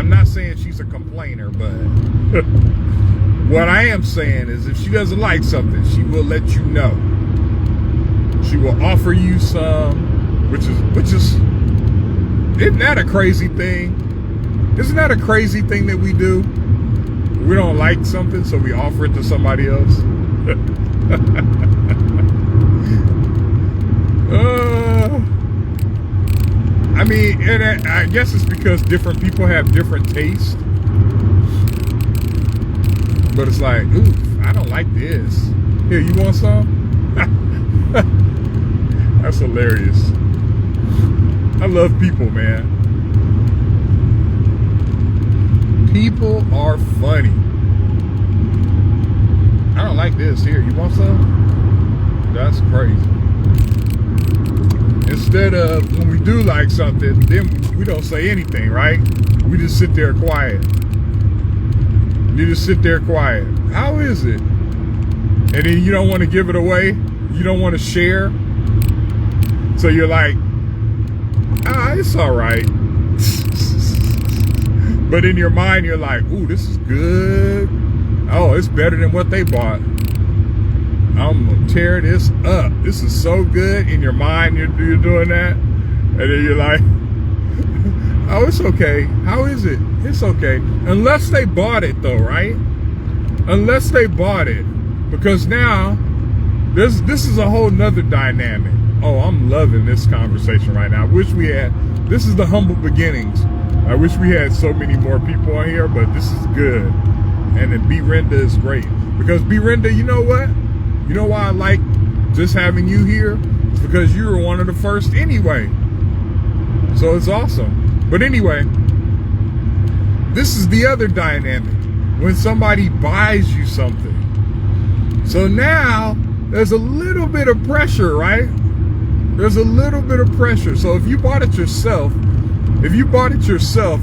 I'm not saying she's a complainer, but what I am saying is if she doesn't like something, she will let you know. She will offer you some, which is, isn't that a crazy thing? Isn't that a crazy thing that we do? We don't like something, so we offer it to somebody else. I mean, and I guess it's because different people have different tastes. But it's like, ooh, I don't like this. Here, you want some? That's hilarious. I love people, man. People are funny. I don't like this. Here, you want some? That's crazy. Instead of when we do like something, then we don't say anything, right? We just sit there quiet. You just sit there quiet. How is it? And then you don't want to give it away. You don't want to share. So you're like, it's all right. But in your mind, you're like, ooh, this is good. Oh, it's better than what they bought. I'm gonna tear this up. This is so good. In your mind, you're doing that. And then you're like, oh, it's okay. How is it? It's okay. Unless they bought it though, right? Unless they bought it. Because now, this is a whole nother dynamic. Oh, I'm loving this conversation right now. I wish we had, this is the humble beginnings. I wish we had so many more people on here, but this is good. And then B-Renda is great. Because B-Renda, you know what? You know why I like just having you here? It's because you were one of the first anyway. So it's awesome. But anyway, this is the other dynamic. When somebody buys you something. So now, there's a little bit of pressure, right? There's a little bit of pressure. So if you bought it yourself,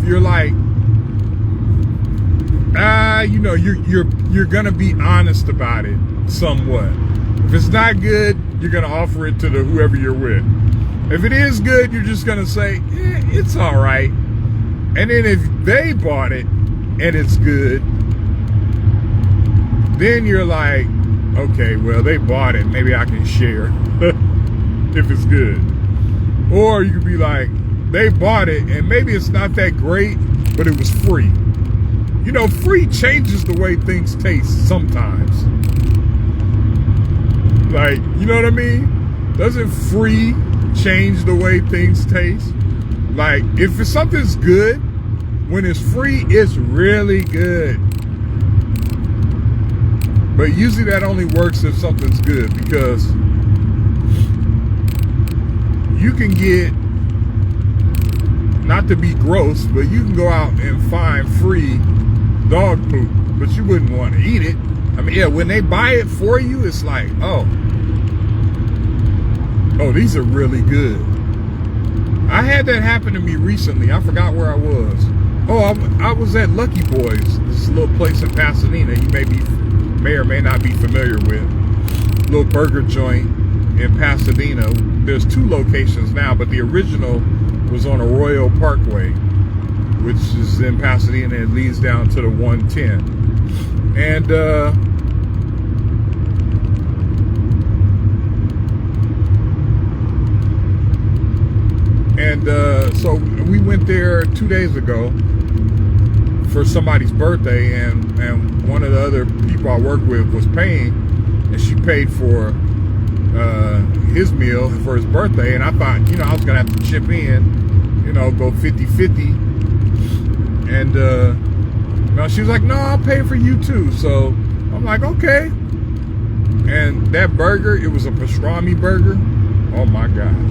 you're like, you're gonna be honest about it somewhat. If it's not good, you're gonna offer it to whoever you're with. If it is good, you're just gonna say, it's all right. And then if they bought it and it's good, then you're like, okay, well, they bought it. Maybe I can share if it's good. Or you could be like, they bought it and maybe it's not that great, but it was free. You know, free changes the way things taste sometimes. Like, you know what I mean? Doesn't free change the way things taste? Like, if something's good, when it's free, it's really good. But usually that only works if something's good, because you can get, not to be gross, but you can go out and find free dog poop, but you wouldn't want to eat it. I mean, yeah, when they buy it for you, it's like, oh, these are really good. I had that happen to me recently. I forgot where I was. Oh, I was at Lucky Boys, this little place in Pasadena. You may or may not be familiar with. Little burger joint in Pasadena. There's 2 locations now, but the original was on Arroyo Parkway, which is in Pasadena. It leads down to the 110. And so we went there 2 days ago for somebody's birthday, and one of the other people I work with was paying, and she paid for his meal for his birthday, and I thought, I was gonna have to chip in, go 50-50. And she was like, no, I'll pay for you too. So I'm like, okay. And that burger, it was a pastrami burger. Oh my gosh.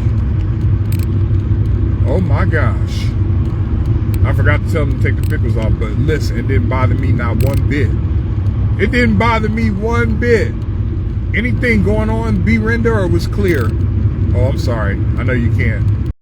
Oh my gosh. I forgot to tell them to take the pickles off, but listen, it didn't bother me not one bit. It didn't bother me one bit. Anything going on, B-Renda, or was clear? Oh, I'm sorry. I know you can't.